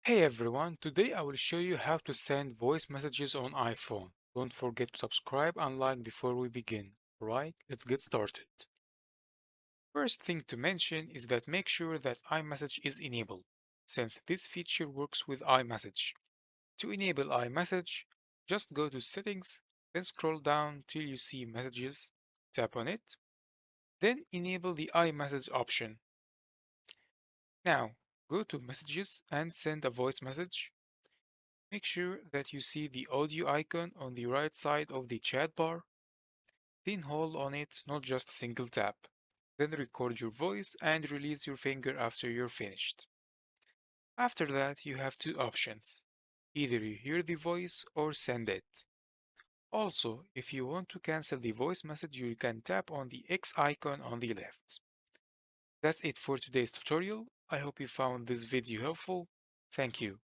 Hey everyone, today I will show you how to send voice messages on iPhone. Don't forget to subscribe and like before we begin. Alright, let's get started. First thing to mention is that make sure that iMessage is enabled, since this feature works with iMessage. To enable iMessage, just go to Settings, then scroll down till you see Messages, tap on it, then enable the iMessage option. Now, go to Messages and send a voice message. Make sure that you see the audio icon on the right side of the chat bar. Then hold on it, not just single tap. Then record your voice and release your finger after you're finished. After that, you have two options. Either you hear the voice or send it. Also, if you want to cancel the voice message, you can tap on the X icon on the left. That's it for today's tutorial. I hope you found this video helpful. Thank you.